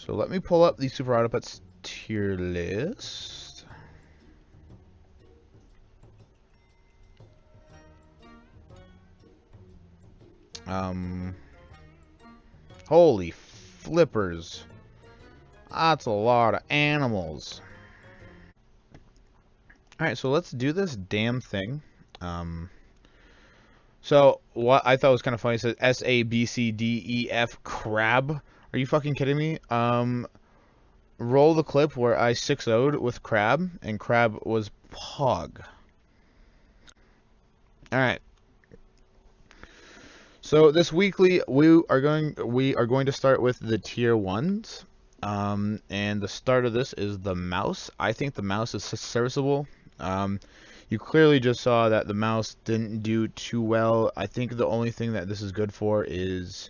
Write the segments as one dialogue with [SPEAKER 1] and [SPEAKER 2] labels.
[SPEAKER 1] So let me pull up the Super Autobots tier list. Holy flippers. That's a lot of animals. Alright, so let's do this damn thing. So what I thought was kind of funny, it says SABCDEF crab. Are you fucking kidding me? Roll the clip where I 6-0'd with crab, and crab was pog. Alright. So this weekly we are going to start with the tier 1s. And the start of this is the mouse. I think the mouse is serviceable. You clearly just saw that the mouse didn't do too well. I think the only thing that this is good for is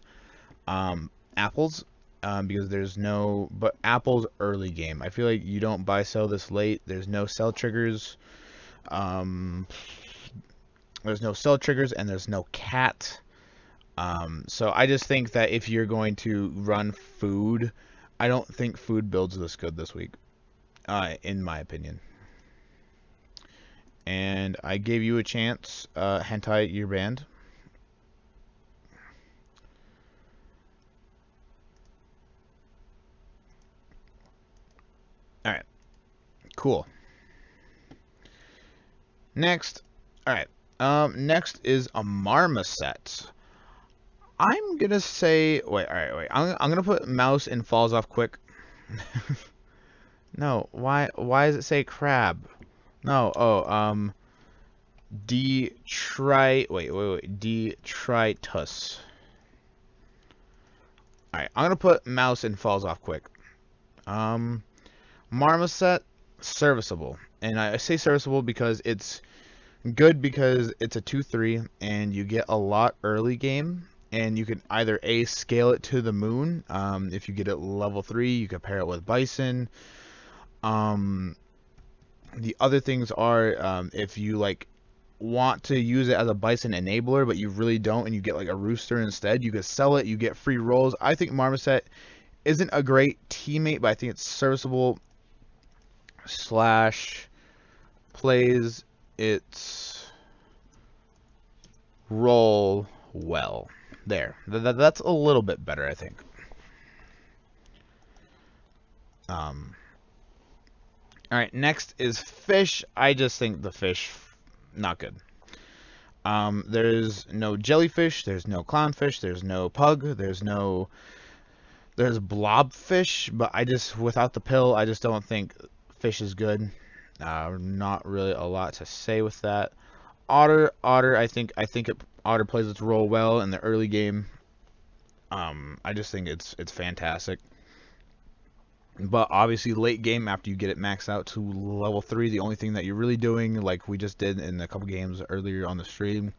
[SPEAKER 1] apples, because there's no, but apples early game. I feel like you don't buy sell this late. There's no sell triggers. There's no sell triggers and there's no cat. So I just think that if you're going to run food, I don't think food builds this good this week, in my opinion. And I gave you a chance, Hentai, you're banned. Alright, cool. Next, alright, next is a marmoset. I'm gonna say, wait, alright, I'm gonna put mouse in falls off quick. No, why does it say crab? No, oh, detritus. Alright, I'm gonna put mouse in falls off quick. Marmoset, serviceable. And I say serviceable because it's good because it's a 2-3 and you get a lot early game. And you can either A, scale it to the moon. If you get it level 3, you can pair it with Bison. The other things are, if you like want to use it as a Bison enabler, but you really don't, and you get like a Rooster instead, you could sell it, you get free rolls. I think Marmoset isn't a great teammate, but I think it's serviceable / plays its role well. There. That's a little bit better, I think. Alright, next is fish. I just think the fish, not good. There's no jellyfish, there's no clownfish, there's no pug, there's blobfish, but I just, without the pill, I just don't think fish is good. Not really a lot to say with that. Otter, I think Otter plays its role well in the early game. I just think it's fantastic. But obviously late game, after you get it maxed out to level 3, the only thing that you're really doing, like we just did in a couple games earlier on the stream,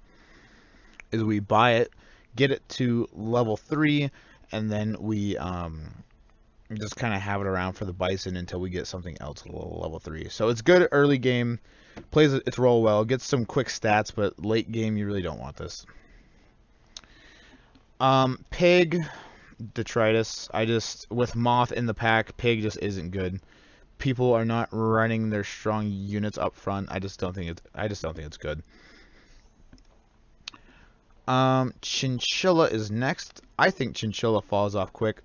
[SPEAKER 1] is we buy it, get it to level 3, and then we just kind of have it around for the Bison until we get something else level 3. So it's good early game, plays its role well, gets some quick stats, but late game you really don't want this. Pig, detritus. With Moth in the pack, Pig just isn't good. People are not running their strong units up front. I just don't think it's good. Chinchilla is next. I think Chinchilla falls off quick.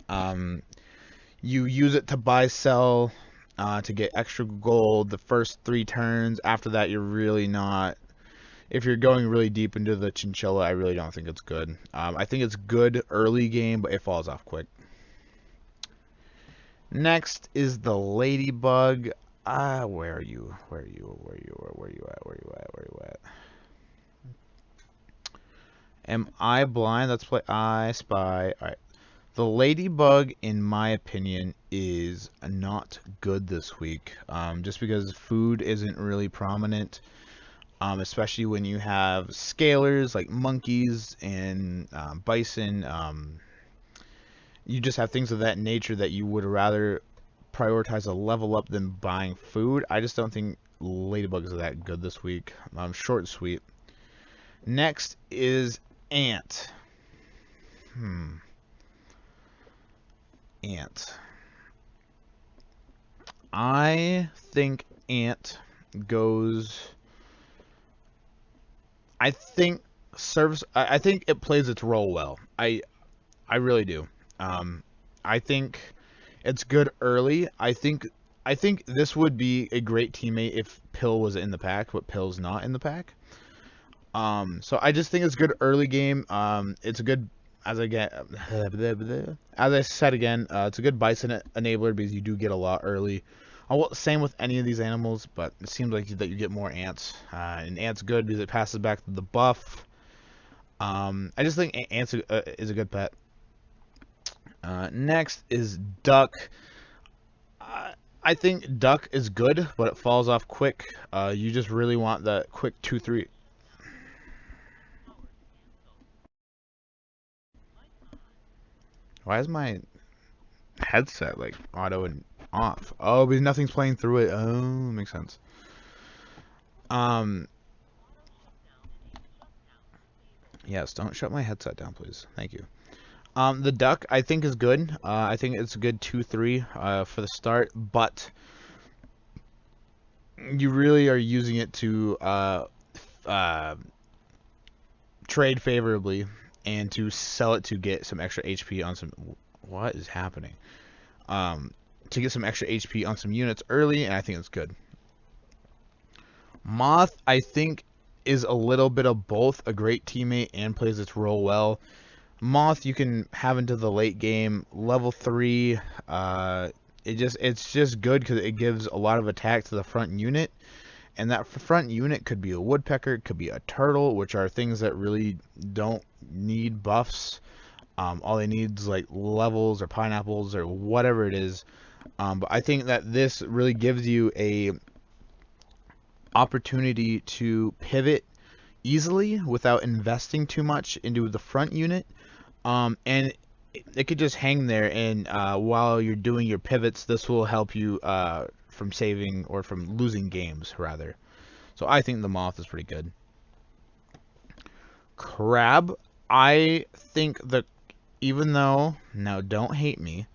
[SPEAKER 1] You use it to buy, sell, to get extra gold the first 3 turns. After that, you're really not. If you're going really deep into the Chinchilla, I really don't think it's good. I think it's good early game, but it falls off quick. Next is the Ladybug. Where are you? Where are you at? Am I blind? Let's play I Spy. Alright. The Ladybug, in my opinion, is not good this week. Just because food isn't really prominent. Especially when you have scalers like monkeys and bison. You just have things of that nature that you would rather prioritize a level up than buying food. I just don't think Ladybugs are that good this week. Short and sweet. Next is Ant. Ant. I think Ant goes. I think serves. I think it plays its role well. I really do. Um, I think it's good early. I think this would be a great teammate if Pill was in the pack, but Pill's not in the pack. So I just think it's good early game. It's a good as I get as I said again, it's a good Bison enabler because you do get a lot early. Well, same with any of these animals, but it seems like that you get more ants. And ants good because it passes back the buff. I just think ants is a good pet. Next is duck. Uh, I think duck is good, but it falls off quick. You just really want that quick 2-3. Why is my headset like auto and off? Oh, because nothing's playing through it. Oh, makes sense. Um, yes, don't shut my headset down, please. Thank you. The duck I think is good. I think it's a good 2-3 for the start, but you really are using it to uh, trade favorably and to sell it to get some extra HP on some. What is happening? Um, to get some extra HP on some units early, and I think it's good. Moth, I think, is a little bit of both a great teammate and plays its role well. Moth you can have into the late game. Level 3, it's just good because it gives a lot of attack to the front unit. And that front unit could be a woodpecker, could be a turtle, which are things that really don't need buffs. All they need is like levels or pineapples or whatever it is. But I think that this really gives you a opportunity to pivot easily without investing too much into the front unit. And it could just hang there, and while you're doing your pivots, this will help you from saving or from losing games, rather. So I think the moth is pretty good. Crab, I think even though, now don't hate me,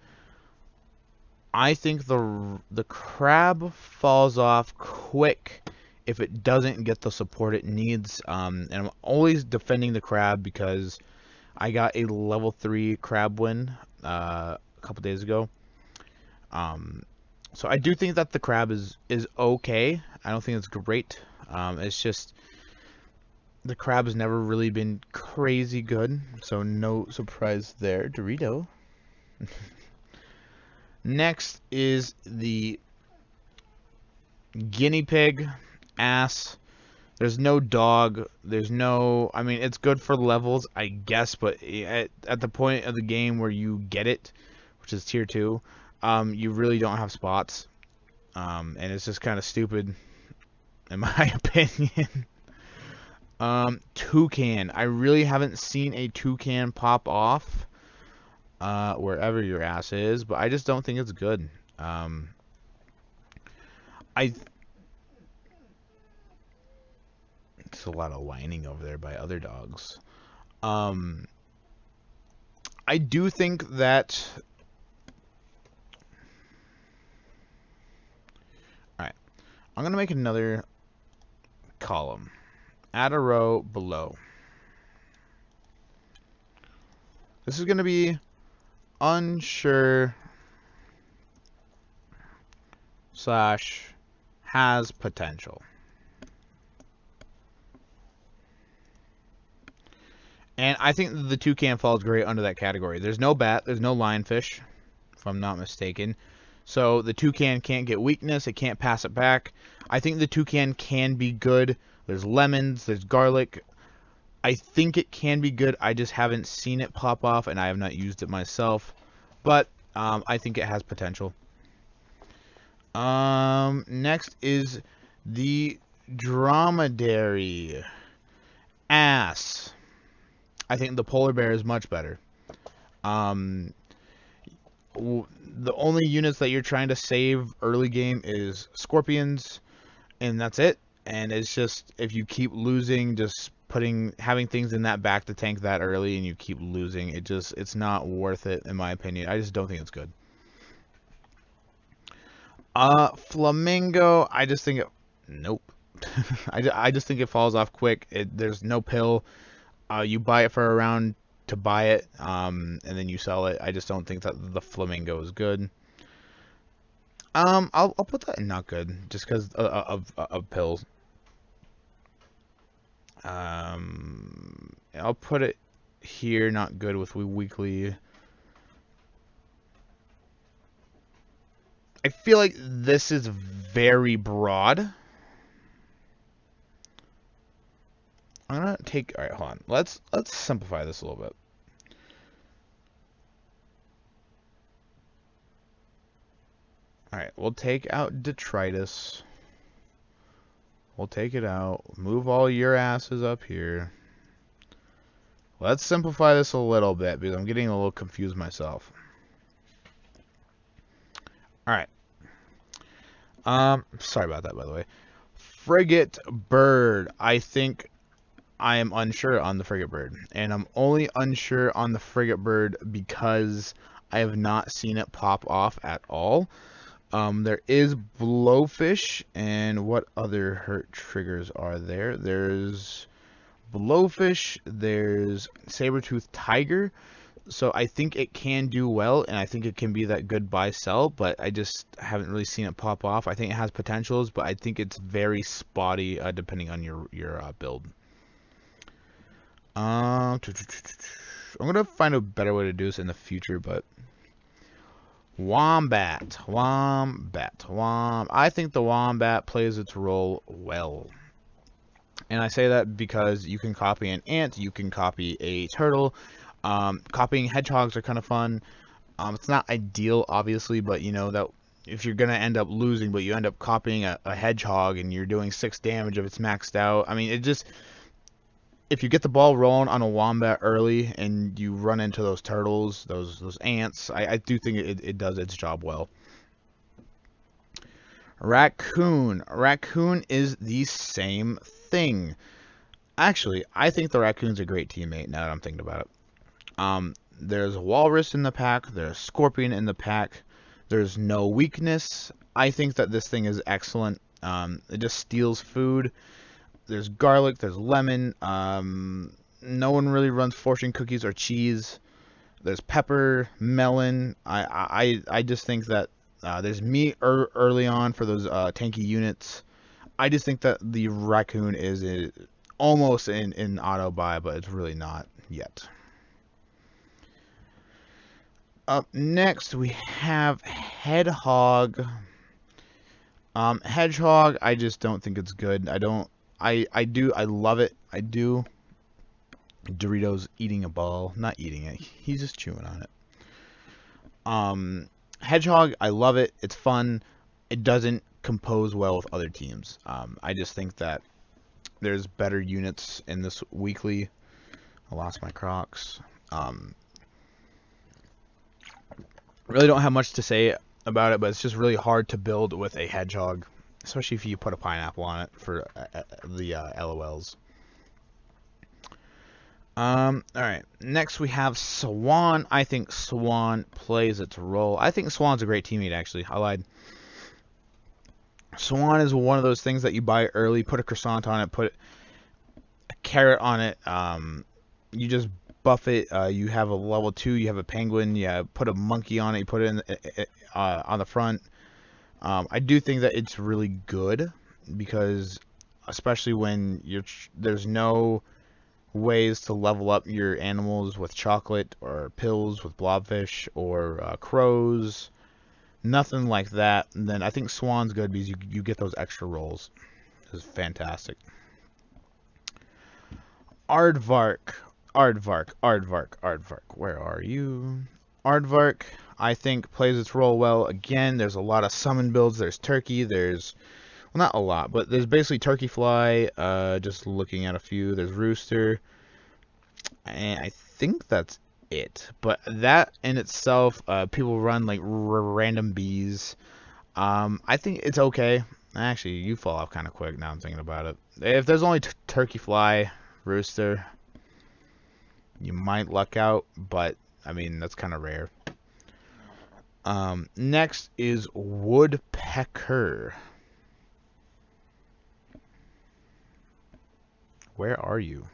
[SPEAKER 1] I think the crab falls off quick if it doesn't get the support it needs. And I'm always defending the crab because I got a level 3 crab win a couple days ago. So I do think that the crab is okay. I don't think it's great. It's just the crab has never really been crazy good, so no surprise there, Dorito. Next is the guinea pig ass. There's no dog. There's no. I mean, it's good for levels, I guess, but at the point of the game where you get it, which is tier 2, you really don't have spots. And it's just kind of stupid, in my opinion. Toucan. I really haven't seen a toucan pop off wherever your ass is, but I just don't think it's good. I It's a lot of whining over there by other dogs. Um, I do think that. All right, I'm gonna make another column. Add a row below. This is gonna be unsure / has potential. And I think the toucan falls great under that category. There's no bat, there's no lionfish, if I'm not mistaken. So the toucan can't get weakness, it can't pass it back. I think the toucan can be good. There's lemons, there's garlic. I think it can be good. I just haven't seen it pop off, and I have not used it myself. But I think it has potential. Next is the dromedary ass. I think the polar bear is much better. The only units that you're trying to save early game is scorpions, and that's it. And it's just, if you keep losing, just having things in that back to tank that early and you keep losing. It's not worth it in my opinion. I just don't think it's good. Flamingo, I just think it, nope. I just think it falls off quick. There's no pill. You buy it for a round to buy it, and then you sell it. I just don't think that the flamingo is good. I'll put that in not good just because of pills. I'll put it here, not good with weekly. I feel like this is very broad. I'm gonna take. All right, hold on. Let's simplify this a little bit. All right, we'll take out detritus. We'll take it out. Move all your asses up here. Let's simplify this a little bit because I'm getting a little confused myself. All right. Sorry about that, by the way. Frigate bird. I think I am unsure on the frigate bird, and I'm only unsure on the frigate bird because I have not seen it pop off at all. There is blowfish, and what other hurt triggers are there? There's blowfish, there's saber-toothed tiger, so I think it can do well, and I think it can be that good buy sell, but I just haven't really seen it pop off. I think it has potentials, but I think it's very spotty depending on your build. I'm gonna find a better way to do this in the future, but wombat. I think the wombat plays its role well. And I say that because you can copy an ant, you can copy a turtle. Copying hedgehogs are kind of fun. It's not ideal, obviously, but you know that if you're gonna end up losing, but you end up copying a hedgehog and you're doing 6 damage if it's maxed out. I mean, it just, if you get the ball rolling on a wombat early and you run into those turtles, those ants, I do think it does its job well. Raccoon. Raccoon is the same thing. Actually, I think the raccoon's a great teammate now that I'm thinking about it. There's a walrus in the pack. There's a scorpion in the pack. There's no weakness. I think that this thing is excellent. It just steals food. There's garlic, there's lemon. No one really runs fortune cookies or cheese. There's pepper, melon. I just think that there's meat early on for those tanky units. I just think that the raccoon is almost in auto buy, but it's really not yet. Up next we have hedgehog. Hedgehog, I just don't think it's good. I love it. I do. Doritos eating a ball. Not eating it. He's just chewing on it. Hedgehog, I love it. It's fun. It doesn't compose well with other teams. I just think that there's better units in this weekly. I lost my Crocs. Really don't have much to say about it, but it's just really hard to build with a hedgehog. Especially if you put a pineapple on it for the LOLs. Alright. Next we have Swan. I think Swan plays its role. I think Swan's a great teammate, actually. I lied. Swan is one of those things that you buy early, put a croissant on it, put a carrot on it. You just buff it. You have a level 2, you have a penguin, you put a monkey on it, you put it in on the front. I do think that it's really good because, especially when there's no ways to level up your animals with chocolate or pills with blobfish or crows, nothing like that, then I think Swan's good because you get those extra rolls. This is fantastic. Aardvark. Where are you? Aardvark, I think, plays its role well. Again, there's a lot of summon builds. There's turkey. There's, well, not a lot, but there's basically turkey fly. Just looking at a few. There's rooster, and I think that's it. But that in itself, people run like random bees. I think it's okay. Actually, you fall off kind of quick now I'm thinking about it. If there's only turkey fly, Rooster. You might luck out, but I mean that's kind of rare. Next is Woodpecker. Where are you?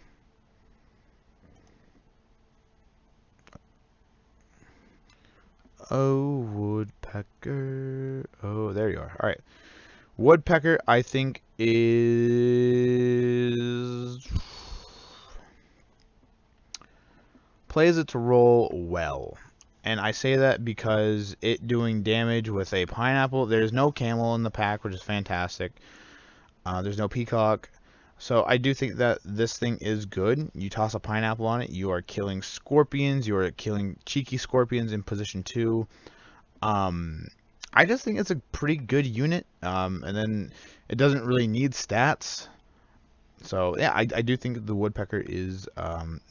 [SPEAKER 1] Oh, Woodpecker. Oh, there you are. All right. Woodpecker, I think, is... plays its role well. And I say that because it doing damage with a pineapple, there's no camel in the pack, which is fantastic. There's no peacock. So I do think that this thing is good. You toss a pineapple on it, you are killing scorpions, you are killing cheeky scorpions in position 2. I just think it's a pretty good unit. And then it doesn't really need stats. So yeah, I do think the Woodpecker is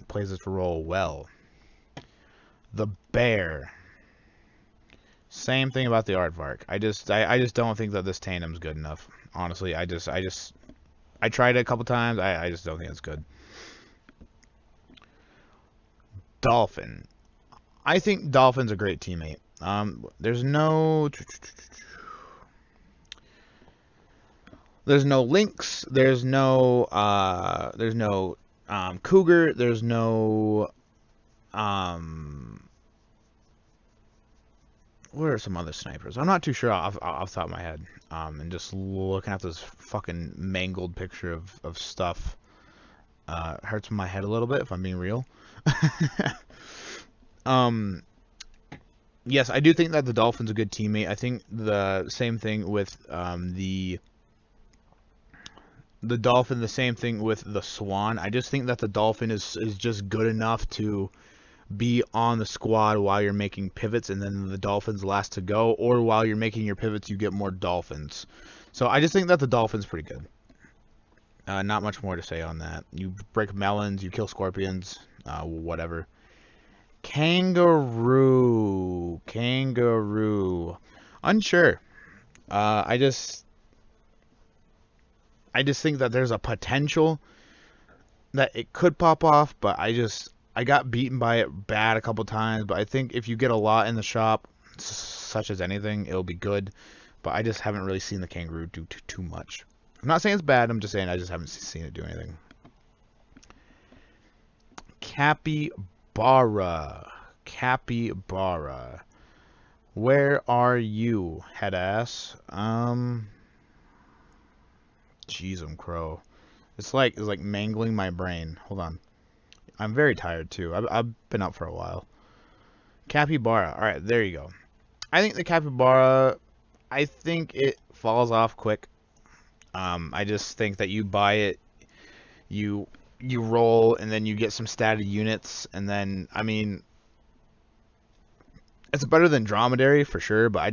[SPEAKER 1] plays its role well. The Bear. Same thing about the Aardvark. I just don't think that this tandem's good enough. Honestly, I tried it a couple times. I just don't think it's good. Dolphin. I think Dolphin's a great teammate. There's no lynx. There's no cougar. There's no what are some other snipers? I'm not too sure off the top of my head. And just looking at this fucking mangled picture of stuff hurts my head a little bit, if I'm being real. Yes, I do think that the Dolphin's a good teammate. I think the same thing with the Dolphin, the same thing with the Swan. I just think that the Dolphin is just good enough to be on the squad while you're making pivots, and then the Dolphin's last to go, or while you're making your pivots, you get more Dolphins. So I just think that the Dolphin's pretty good. Not much more to say on that. You break melons, you kill scorpions, whatever. Kangaroo. Unsure. I just think that there's a potential that it could pop off, but I got beaten by it bad a couple times, but I think if you get a lot in the shop, such as anything, it'll be good. But I just haven't really seen the kangaroo do too much. I'm not saying it's bad, I'm just saying I just haven't seen it do anything. Capybara. Where are you, head ass? Jeez, crow. It's like mangling my brain. Hold on. I'm very tired too. I've been up for a while. Capybara. All right, there you go. I think the capybara. I think it falls off quick. I just think that you buy it, you roll, and then you get some statted units, and then I mean, it's better than dromedary for sure. But I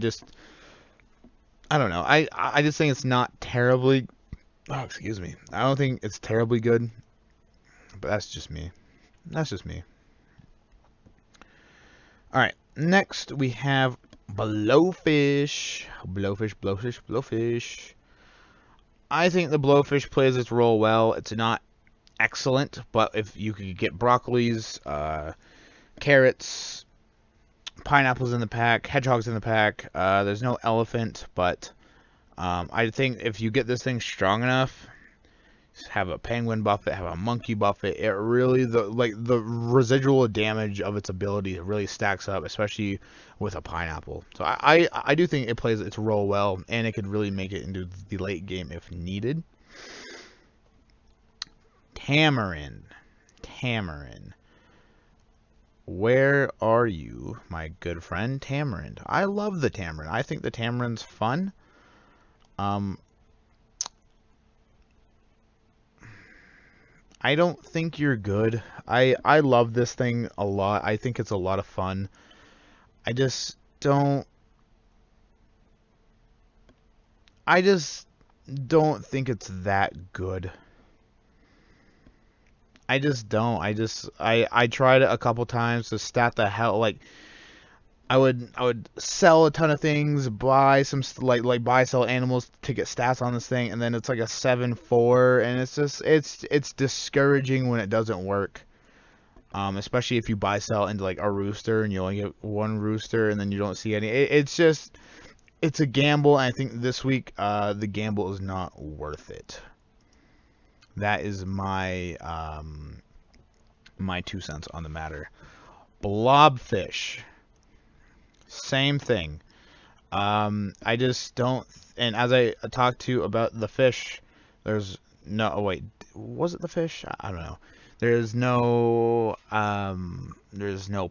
[SPEAKER 1] don't know. I just think it's not terribly. Oh, excuse me. I don't think it's terribly good. But that's just me. Alright, next we have Blowfish. Blowfish. I think the Blowfish plays its role well. It's not excellent, but if you could get broccolis, carrots, pineapples in the pack, hedgehogs in the pack, there's no elephant, but I think if you get this thing strong enough, have a penguin buff it, have a monkey buff it, it really, the residual damage of its ability really stacks up, especially with a pineapple. So I do think it plays its role well, and it could really make it into the late game if needed. Tamarin. Where are you, my good friend? Tamarin. I love the Tamarin. I think the Tamarin's fun. I don't think you're good. I love this thing a lot. I think it's a lot of fun. I just don't think it's that good. I just don't. I tried it a couple times to stat the hell, like, I would sell a ton of things, buy some like buy sell animals to get stats on this thing, and then it's like a 7-4, and it's discouraging when it doesn't work. Especially if you buy sell into like a rooster and you only get one rooster and then you don't see any. It's a gamble, and I think this week the gamble is not worth it. That is my 2 cents on the matter. Blobfish, same thing. I just don't. And as I talked to about the fish, there's no. Oh wait, was it the fish? I don't know. There's no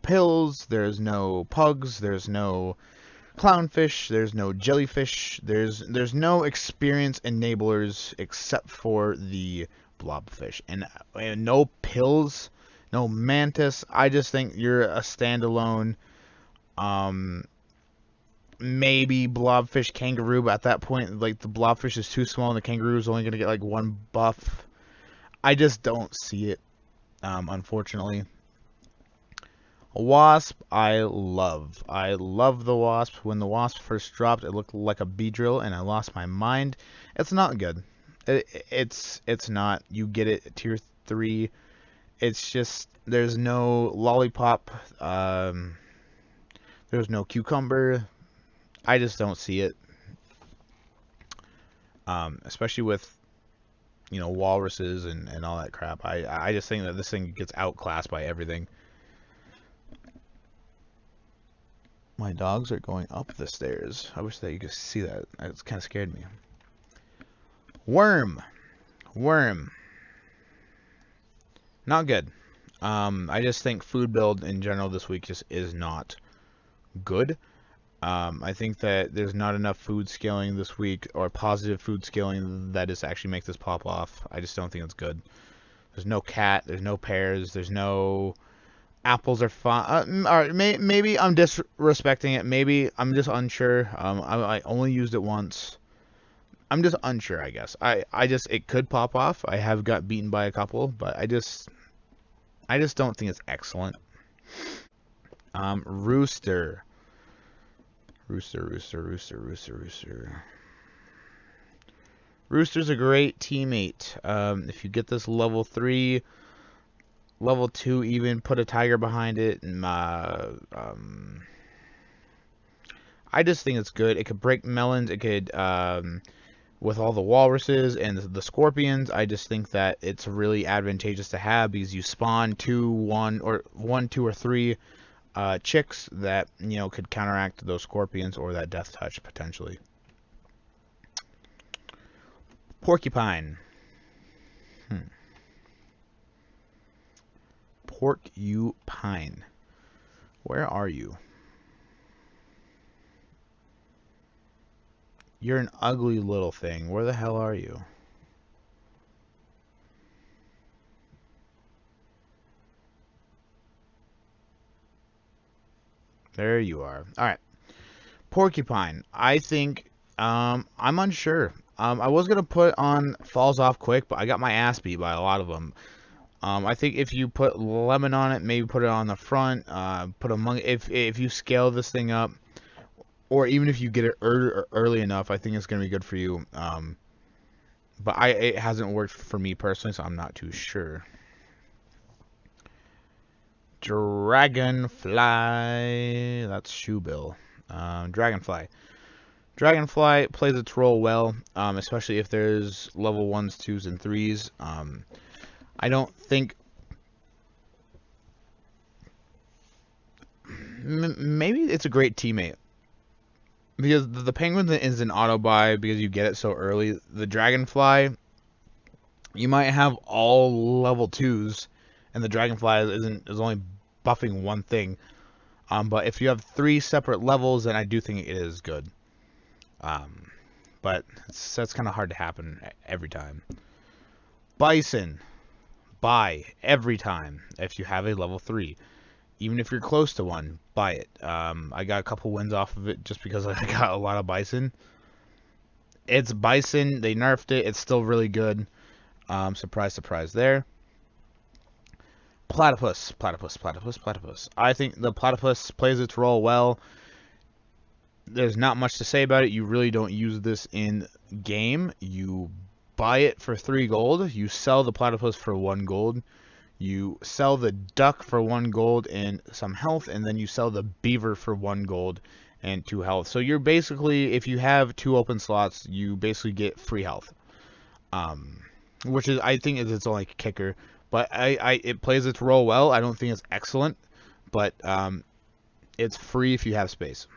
[SPEAKER 1] pills. There's no pugs. There's no clownfish. There's no jellyfish. There's no experience enablers except for the blobfish, and no pills, no mantis. I just think you're a standalone. Um, Maybe blobfish kangaroo, but at that point, like the blobfish is too small and the kangaroo is only gonna get like one buff. I just don't see it, unfortunately. A wasp, I love. I love the wasp. When the wasp first dropped, it looked like a Beedrill, and I lost my mind. It's not good. It's not. You get it at tier 3. It's just there's no lollipop. There's no cucumber. I just don't see it. Especially with walruses and all that crap. I just think that this thing gets outclassed by everything. My dogs are going up the stairs. I wish that you could see that. It's kind of scared me. Worm. Worm. Not good. I just think food build in general this week just is not good. I think that there's not enough food scaling this week, or positive food scaling that is actually make this pop off. I just don't think it's good. There's no cat. There's no pears. There's no apples are fine. All right, maybe I'm disrespecting it. Maybe I'm just unsure. I only used it once. I'm just unsure, I guess. I just it could pop off. I have got beaten by a couple, but I just don't think it's excellent. Rooster. Rooster. Rooster's a great teammate. If you get this level 3, level 2 even, put a tiger behind it, and I just think it's good. It could break melons. It could, with all the walruses and the scorpions, I just think that it's really advantageous to have because you spawn 1, 2, or 3 chicks that could counteract those scorpions or that death touch potentially. Porcupine. Porcupine. Where are you? You're an ugly little thing. Where the hell are you? There you are. Alright. Porcupine. I think, I'm unsure. I was going to put on Falls Off Quick, but I got my ass beat by a lot of them. I think if you put lemon on it, maybe put it on the front, put a monkey, if you scale this thing up, or even if you get it early enough, I think it's going to be good for you. But it hasn't worked for me personally, so I'm not too sure. Dragonfly. That's Shoebill. Dragonfly. Dragonfly plays its role well, especially if there's level 1s, 2s, and 3s. I don't think... maybe it's a great teammate. Because the penguin is an auto buy because you get it so early. The dragonfly, you might have all level 2s, and the dragonfly is only buffing one thing. But if you have 3 separate levels, then I do think it is good. But that's kind of hard to happen every time. Bison, buy every time if you have a level 3. Even if you're close to one, buy it. I got a couple wins off of it just because I got a lot of Bison. It's Bison. They nerfed it. It's still really good. Surprise, surprise there. Platypus, platypus, platypus, platypus. I think the platypus plays its role well. There's not much to say about it. You really don't use this in game. You buy it for 3 gold. You sell the platypus for 1 gold. You sell the duck for 1 gold and some health, and then you sell the beaver for 1 gold and 2 health. So you're basically, if you have 2 open slots, you basically get free health. Which is, I think, is its only kicker. But it plays its role well. I don't think it's excellent, but it's free if you have space.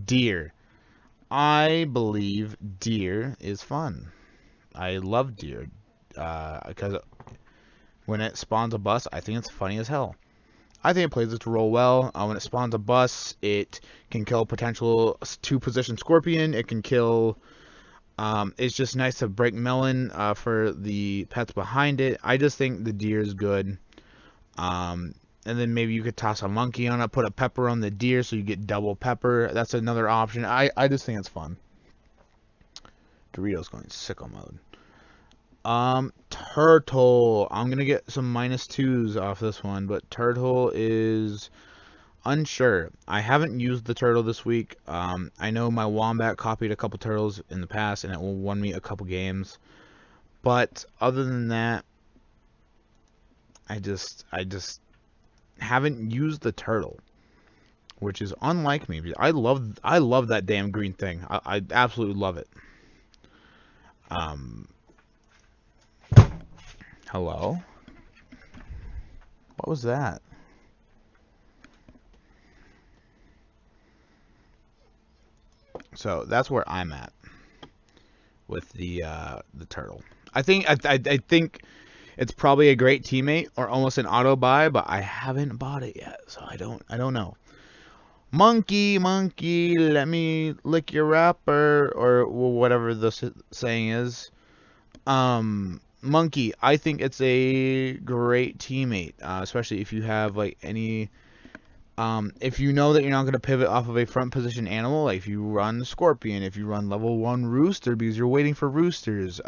[SPEAKER 1] Deer. I believe deer is fun. I love deer because when it spawns a bus, I think it's funny as hell. I think it plays its role well. When it spawns a bus, it can kill potential 2-position scorpion. It can kill. It's just nice to break melon for the pets behind it. I just think the deer is good. And then maybe you could toss a monkey on it, put a pepper on the deer so you get double pepper. That's another option. I just think it's fun. Doritos going sicko mode. Turtle. I'm going to get some -2s off this one, but turtle is unsure. I haven't used the turtle this week. I know my wombat copied a couple turtles in the past, and it won me a couple games. But other than that, I just haven't used the turtle, which is unlike me. I love that damn green thing. I absolutely love it. Hello? What was that? So that's where I'm at with the turtle. I think it's probably a great teammate or almost an auto buy, but I haven't bought it yet, so I don't know. Monkey, monkey, let me lick your wrapper, or whatever the saying is. Monkey, I think it's a great teammate, especially if you have like any. If you know that you're not going to pivot off of a front position animal, like if you run Scorpion, if you run level 1 Rooster because you're waiting for roosters,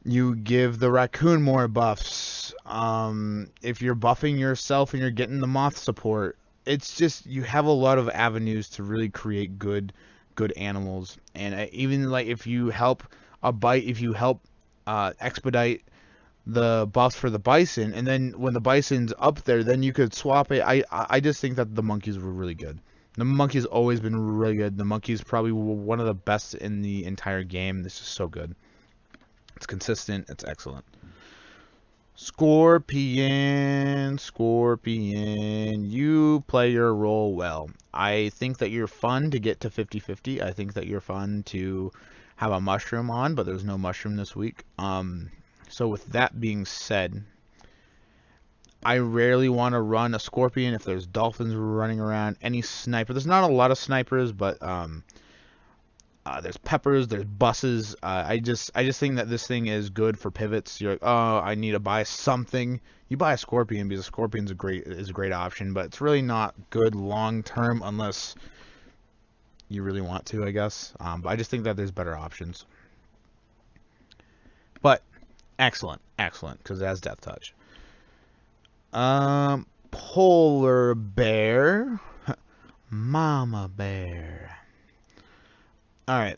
[SPEAKER 1] you give the raccoon more buffs. If you're buffing yourself and you're getting the moth support, it's just, you have a lot of avenues to really create good animals. And even like if you help expedite the buffs for the Bison, and then when the Bison's up there, then you could swap it. I just think that the monkeys were really good. The monkey's always been really good. The monkey's probably one of the best in the entire game. This is so good. It's consistent. It's excellent. Scorpion, you play your role well. I think that you're fun to get to 50-50. I think that you're fun to have a mushroom on, but there's no mushroom this week. So with that being said, I rarely want to run a Scorpion if there's dolphins running around. Any sniper. There's not a lot of snipers, but there's peppers, there's buses. I just think that this thing is good for pivots. You're like, oh, I need to buy something. You buy a Scorpion because a Scorpion's is a great option, but it's really not good long term unless you really want to, I guess. But I just think that there's better options. But excellent, because it has Death Touch. Polar bear, mama bear. All right,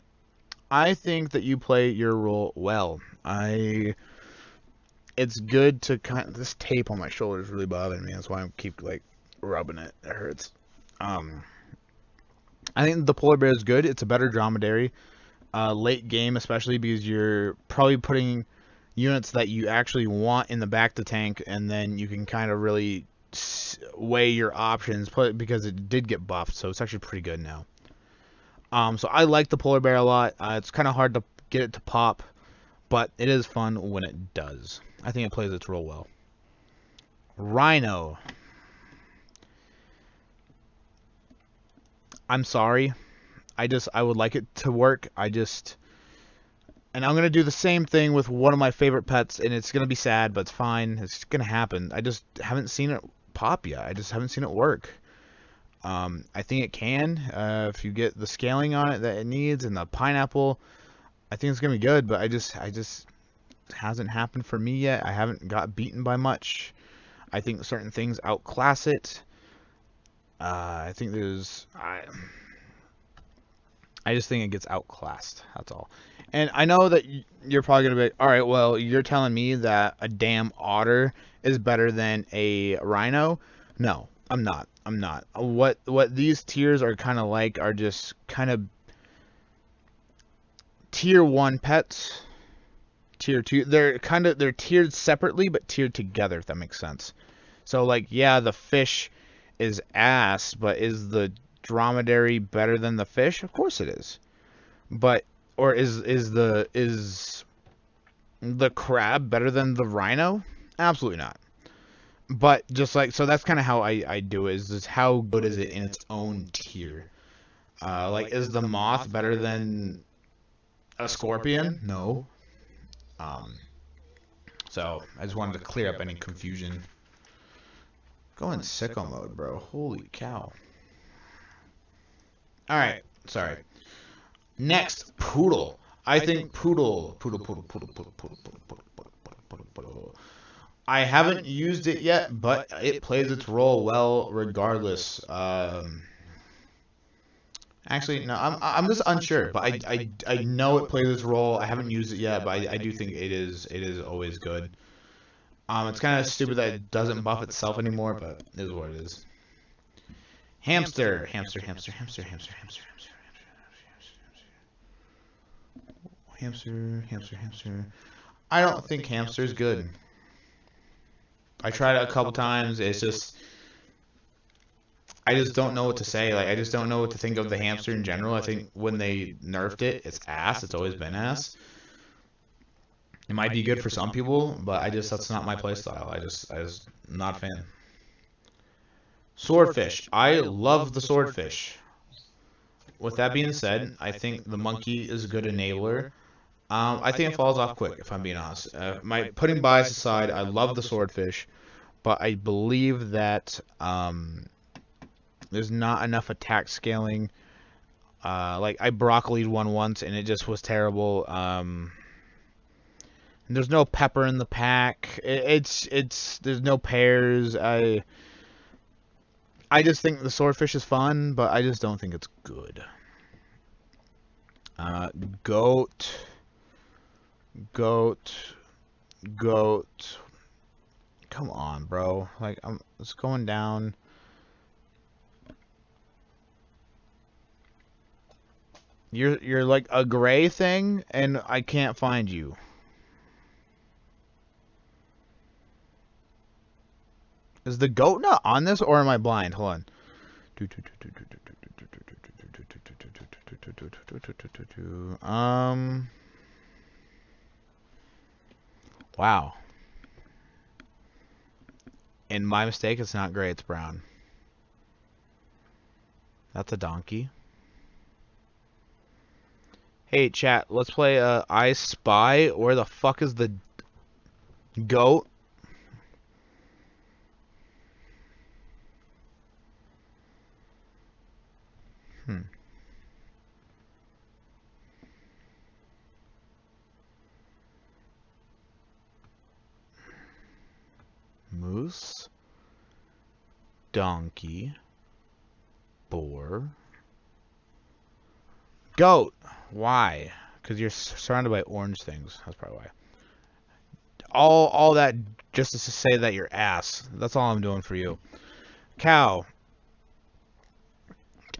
[SPEAKER 1] I think that you play your role well. It's good to this tape on my shoulder is really bothering me. That's why I keep like rubbing it. It hurts. I think the polar bear is good. It's a better dromedary. Late game, especially because you're probably putting units that you actually want in the back to tank, and then you can kind of really weigh your options because it did get buffed, so it's actually pretty good now. So I like the polar bear a lot. It's kind of hard to get it to pop, but it is fun when it does. I think it plays its role well. Rhino. I'm sorry. I would like it to work. And I'm going to do the same thing with one of my favorite pets, and it's going to be sad, but it's fine. It's going to happen. I just haven't seen it pop yet. I just haven't seen it work. I think it can. If you get the scaling on it that it needs and the pineapple, I think it's going to be good, but hasn't happened for me yet. I haven't got beaten by much. I think certain things outclass it. I think I just think it gets outclassed. That's all. And I know that you're probably gonna be, all right. Well, you're telling me that a damn otter is better than a rhino? No, I'm not. I'm not. What these tiers are kind of like are just kind of tier one pets, tier two. They're tiered separately, but tiered together. If that makes sense. So like, yeah, the fish is ass, but is the dromedary better than the fish? Of course it is. But or is the crab better than the rhino? Absolutely not. But just like so, that's kind of how I do it. Is just how good is it in its own tier? Like, is the moth better than a scorpion? No. Um, so I just wanted to clear up any confusion. Go in sicko mode, bro. Holy cow. All right, sorry. Next, poodle. I think poodle. I haven't used it yet, but it plays its role well regardless. Actually, no, I'm just unsure, but I know it plays its role. I haven't used it yet, but I do think it is always good. It's kind of stupid that it doesn't buff itself anymore, but it is what it is. Hamster, hamster, hamster, hamster, hamster, hamster, hamster, hamster, hamster, hamster. I don't think hamster is good. I tried it a couple times. It's just I just don't know what to say. Like I just don't know what to think of the hamster in general. I think when they nerfed it, it's ass. It's always been ass. It might be good for some people, but that's not my playstyle. I just not a fan. Swordfish. I love the swordfish. With that being said, I think the monkey is a good enabler. I think it falls off quick, if I'm being honest. My putting bias aside, I love the swordfish, but I believe that there's not enough attack scaling. Like I broccolied one once and it just was terrible. There's no pepper in the pack. There's no pears. I just think the swordfish is fun, but I just don't think it's good. Goat. Come on, bro. Like it's going down. You're like a gray thing, and I can't find you. Is the goat not on this, or am I blind? Hold on. Wow. And my mistake, it's not gray, it's brown. That's a donkey. Hey, chat, let's play I Spy. Where the fuck is the goat? Moose, donkey, boar, goat. Why? Because you're surrounded by orange things. That's probably why. All that just to say that you're ass. That's all I'm doing for you. Cow.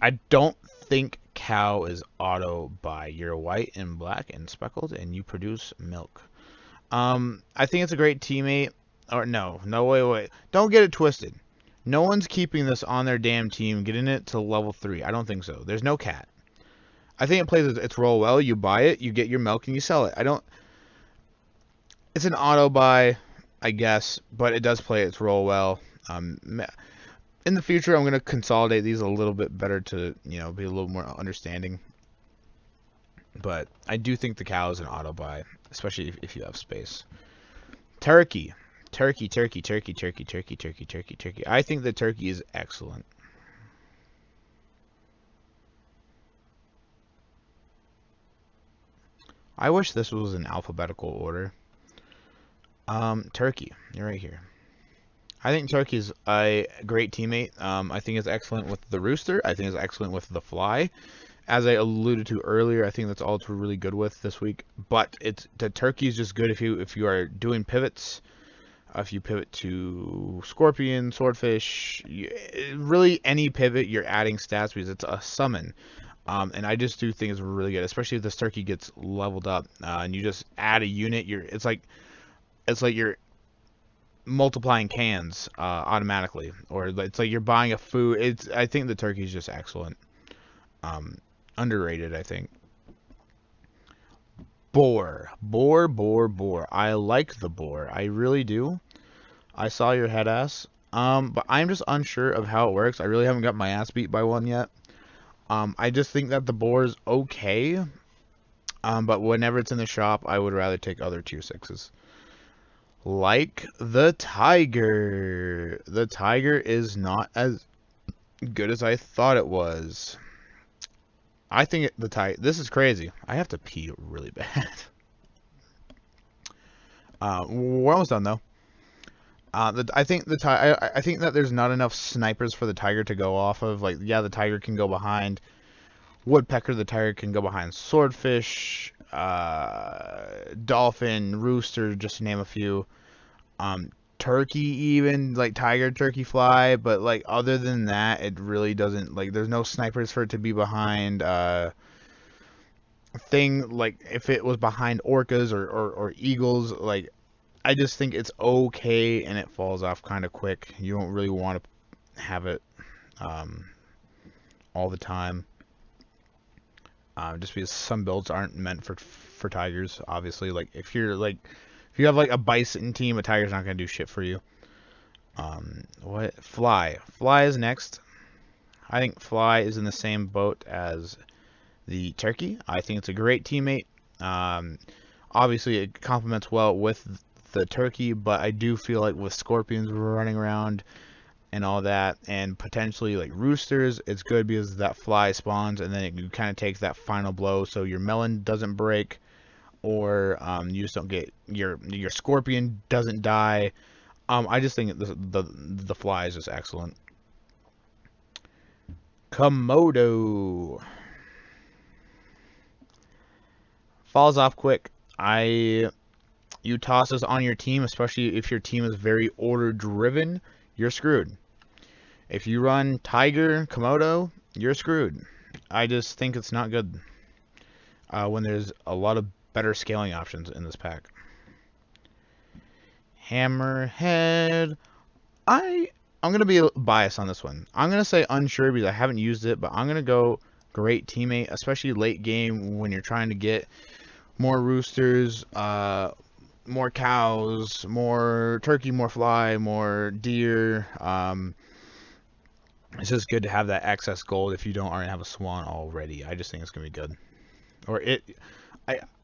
[SPEAKER 1] I don't think cow is auto buy. You're white and black and speckled, and you produce milk. I think it's a great teammate. Or no, wait. Don't get it twisted. No one's keeping this on their damn team, getting it to level 3. I don't think so. There's no cat. I think it plays its role well. You buy it, you get your milk, and you sell it. It's an auto buy, I guess, but it does play its role well. In the future, I'm going to consolidate these a little bit better to, be a little more understanding. But I do think the cow is an auto buy, especially if you have space. Turkey. Turkey. I think the turkey is excellent. I wish this was in alphabetical order. Turkey. You're right here. I think Turkey's a great teammate. I think it's excellent with the rooster. I think it's excellent with the fly. As I alluded to earlier, I think that's all it's really good with this week. But the turkey is just good if you are doing pivots. If you pivot to scorpion, swordfish, really any pivot, you're adding stats because it's a summon. And I just do think it's really good, especially if this turkey gets leveled up and you just add a unit. It's like you're multiplying cans automatically, or it's like you're buying a food. I think the turkey is just excellent. Um, Underrated, I think. Boar. I like the boar. I really do. I saw your head ass. But I'm just unsure of how it works. I really haven't got my ass beat by one yet. I just think that the boar is okay. But whenever it's in the shop, I would rather take other tier 6s. Like the tiger. The tiger is not as good as I thought it was. I think this is crazy. I have to pee really bad. We're almost done though. I think I think that there's not enough snipers for the tiger to go off of. Like, yeah, the tiger can go behind woodpecker. The tiger can go behind swordfish, dolphin, rooster, just to name a few. Turkey even, like tiger, turkey, fly. But like other than that, it really doesn't, like, there's no snipers for it to be behind. Thing like if it was behind orcas or eagles, like I just think it's okay and it falls off kind of quick. You don't really want to have it um, all the time, just because some builds aren't meant for tigers. Obviously, like if you have like a bison team, a tiger's not gonna do shit for you. What fly is next. I think fly is in the same boat as the turkey. I think it's a great teammate. Obviously, it complements well with the turkey, but I do feel like with scorpions running around and all that, and potentially like roosters, it's good because that fly spawns, and then you kind of take that final blow, so your melon doesn't break, or you just don't get your scorpion doesn't die. I just think the fly is just excellent. Komodo falls off quick. You toss this on your team, especially if your team is very order driven, you're screwed. If you run Tiger, Komodo, you're screwed. I just think it's not good when there's a lot of better scaling options in this pack. Hammerhead. I'm going to be biased on this one. I'm going to say unsure because I haven't used it, but I'm going to go great teammate, especially late game when you're trying to get more roosters, more cows, more turkey, more fly, more deer. It's just good to have that excess gold if you don't already have a swan already. I just think it's gonna be good. Or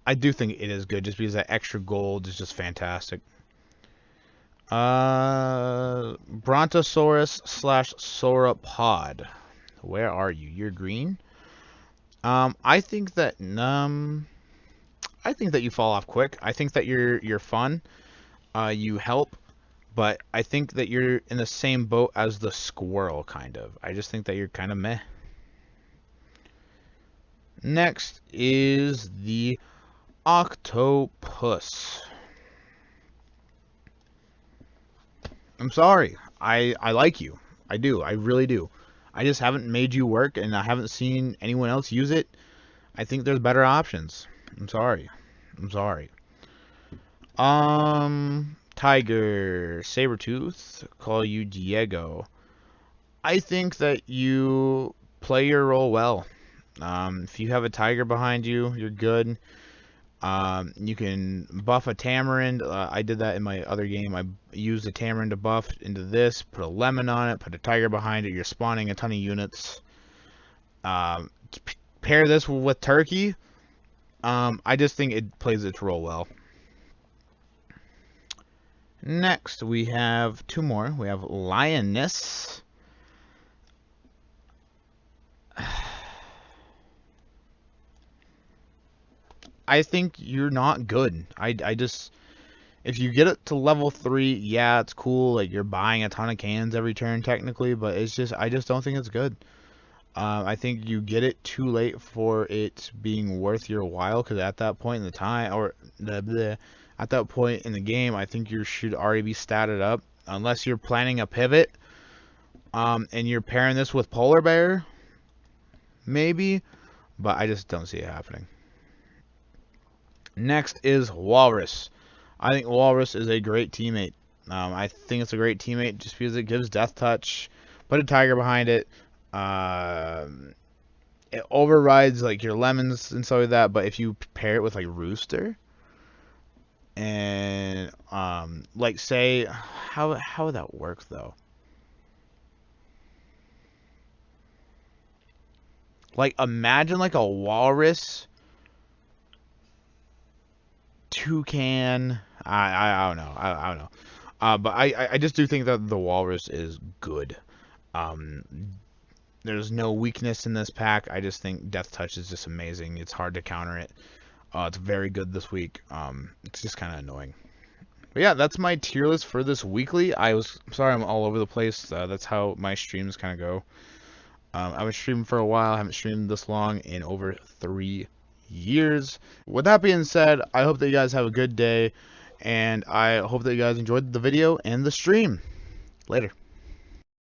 [SPEAKER 1] I do think it is good just because that extra gold is just fantastic. Brontosaurus / sauropod. Where are you? You're green. I think that you fall off quick. I think that you're fun. You help, but I think that you're in the same boat as the squirrel, kind of. I just think that you're kind of meh. Next is the octopus. I'm sorry. I like you. I do. I really do. I just haven't made you work, and I haven't seen anyone else use it. I think there's better options. I'm sorry. I'm sorry. Tiger, Sabretooth, call you Diego. I think that you play your role well. If you have a tiger behind you, you're good. You can buff a tamarind. I did that in my other game. I used a tamarind to buff into this, put a lemon on it, put a tiger behind it. You're spawning a ton of units. Pair this with turkey. I just think it plays its role well. Next, we have two more. We have lioness. I think you're not good. I just, If you get it to level 3, yeah, it's cool. Like, you're buying a ton of cans every turn technically, but it's just, I just don't think it's good. I think you get it too late for it being worth your while, because at that point in the time, or at that point in the game, I think you should already be statted up, unless you're planning a pivot, and you're pairing this with Polar Bear, maybe, but I just don't see it happening. Next is Walrus. I think Walrus is a great teammate. I think it's a great teammate just because it gives Death Touch. Put a tiger behind it. It overrides like your lemons and stuff like that. But if you pair it with like Rooster and like say how would that work though? Like imagine like a walrus, toucan. I don't know. I don't know. But I just do think that the walrus is good. Um, there's no weakness in this pack. I just think Death Touch is just amazing. It's hard to counter it. It's very good this week. It's just kind of annoying. But yeah, that's my tier list for this weekly. Sorry I'm all over the place. That's how my streams kind of go. I've been streaming for a while. I haven't streamed this long in over 3 years. With that being said, I hope that you guys have a good day, and I hope that you guys enjoyed the video and the stream. Later.